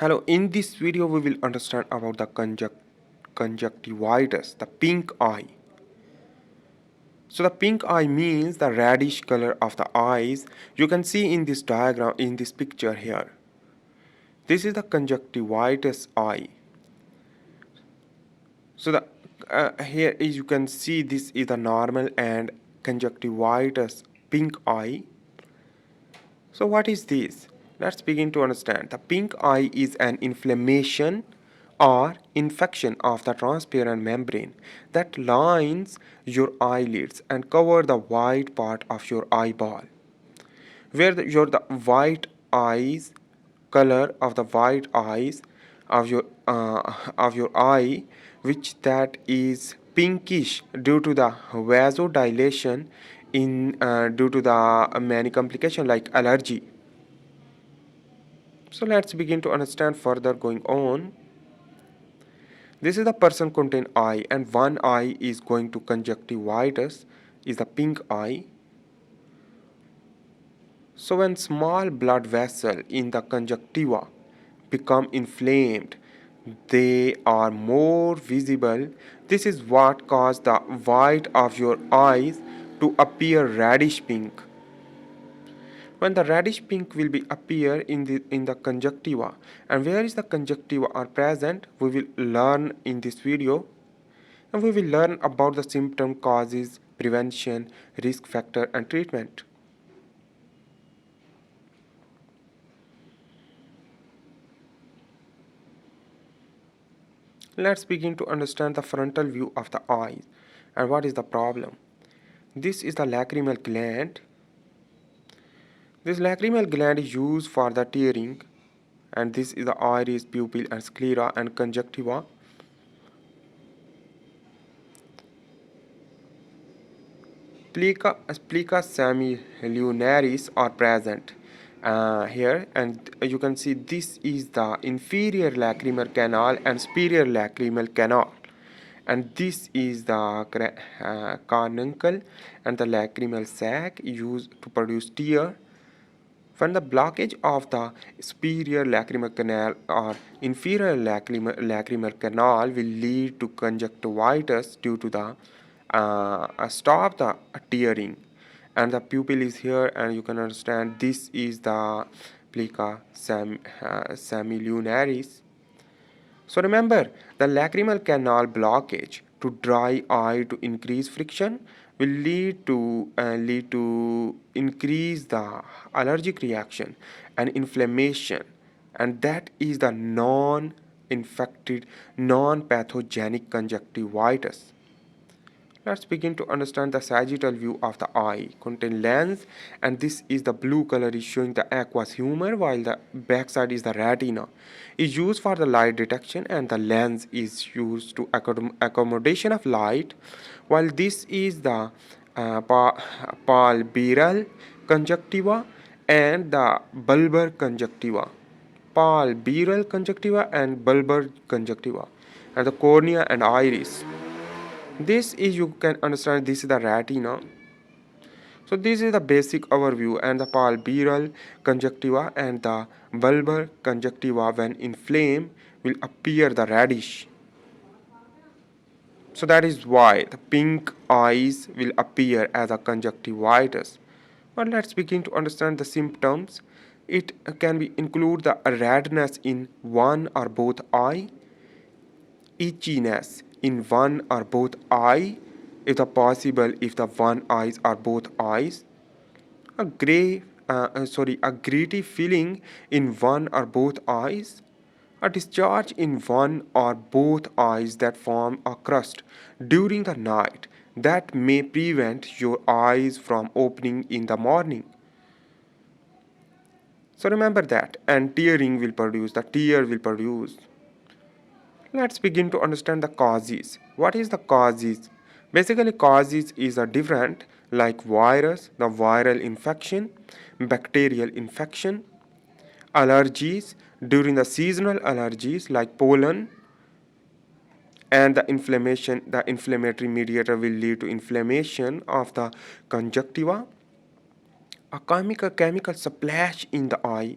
Hello, in this video we will understand about the conjunctivitis, the pink eye. So the pink eye means the reddish color of the eyes. You can see in this diagram, in this picture here. This is the conjunctivitis eye. So the here is you can see this is the normal and conjunctivitis pink eye. So what is this? Let's begin to understand. The pink eye is an inflammation or infection of the transparent membrane that lines your eyelids and cover the white part of your eyeball. Where the white eyes color of the white eyes of your eye, which that is pinkish due to the vasodilation in due to the many complications like allergy. So let's begin to understand further going on. This is the person contained eye, and one eye is going to conjunctivitis, is the pink eye. So when small blood vessel in the conjunctiva become inflamed, they are more visible. This is what causes the white of your eyes to appear reddish pink. When the reddish pink will be appear in the conjunctiva, and where is the conjunctiva are present, we will learn in this video, and we will learn about the symptom, causes, prevention, risk factor and treatment. Let's begin to understand the frontal view of the eyes and what is the problem. This is the lacrimal gland. This lacrimal gland is used for the tearing, and this is the iris, pupil and sclera and conjunctiva. Plica semilunaris are present here, and you can see this is the inferior lacrimal canal and superior lacrimal canal, and this is the carbuncle and the lacrimal sac used to produce tear. When the blockage of the superior lacrimal canal or inferior lacrimal canal will lead to conjunctivitis due to the stop the tearing, and the pupil is here, and you can understand this is the plica semilunaris. So remember, the lacrimal canal blockage to dry eye to increase friction will lead to increase the allergic reaction and inflammation, and that is the non-infected, non-pathogenic conjunctivitis. Let's begin to understand the sagittal view of the eye. Contain lens, and this is the blue color is showing the aqueous humor, while the backside is the retina. Is used for the light detection, and the lens is used to accommodation of light, while this is the palpebral conjunctiva and the bulbar conjunctiva. Palpebral conjunctiva and bulbar conjunctiva, and the cornea and iris. This is, you can understand, this is the retina. So this is the basic overview, and the palpebral conjunctiva and the bulbar conjunctiva when inflamed will appear the reddish. So that is why the pink eyes will appear as a conjunctivitis. But let's begin to understand the symptoms. It can be include the redness in one or both eye, itchiness in one or both eye, if the possible, if the one eyes or both eyes, a a gritty feeling in one or both eyes, a discharge in one or both eyes that form a crust during the night that may prevent your eyes from opening in the morning. So remember that, and tearing will produce, the tear will produce. Let's begin to understand the causes. What is the causes? Basically, causes is a different, like virus, the viral infection, bacterial infection, allergies during the seasonal allergies like pollen, and the inflammation. The inflammatory mediator will lead to inflammation of the conjunctiva. A chemical splash in the eye.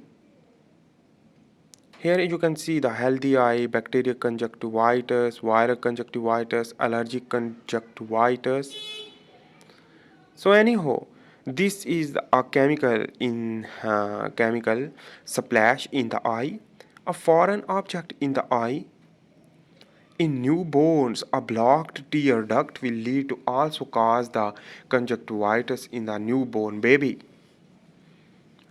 Here you can see the healthy eye, bacterial conjunctivitis, viral conjunctivitis, allergic conjunctivitis. So anyhow, this is a chemical splash in the eye, a foreign object in the eye. In newborns, a blocked tear duct will lead to also cause the conjunctivitis in the newborn baby.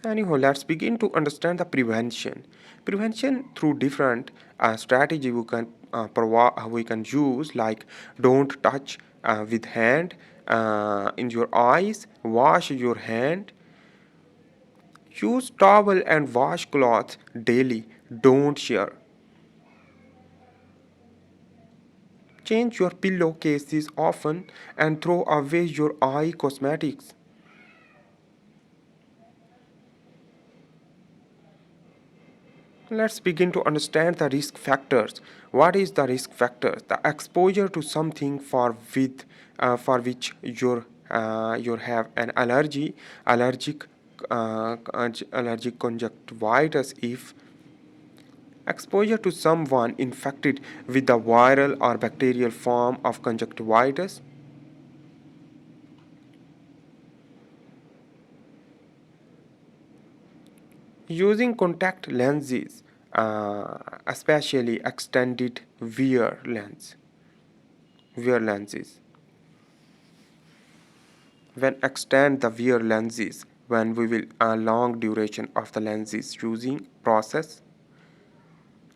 Anyhow, let's begin to understand the prevention. Prevention through different strategy we can use, like don't touch with hand in your eyes, wash your hand, use towel and wash cloth daily, don't share. Change your pillowcases often and throw away your eye cosmetics. Let's begin to understand the risk factors. What is the risk factors? The exposure to something for which you have an allergic conjunctivitis. If exposure to someone infected with the viral or bacterial form of conjunctivitis. Using contact lenses, especially extended wear lenses. When extend the wear lenses, when we will a long duration of the lenses using process.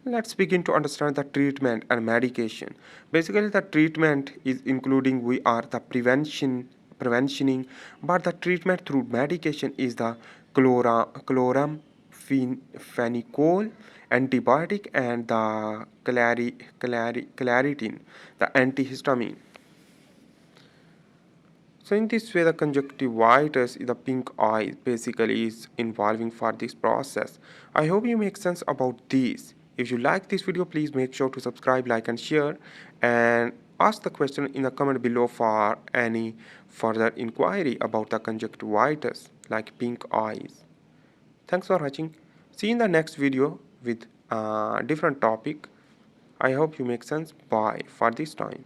Let's begin to understand the treatment and medication. Basically, the treatment is including we are the preventioning, but the treatment through medication is the chloramphenicol antibiotic and the claritin, the antihistamine. So in this way, the conjunctivitis, the pink eye, basically is involving for this process. I hope you make sense about this. If you like this video, please make sure to subscribe, like, and share, and ask the question in the comment below for any further inquiry about the conjunctivitis, like pink eyes. Thanks for watching. See you in the next video with a different topic. I hope you make sense. Bye for this time.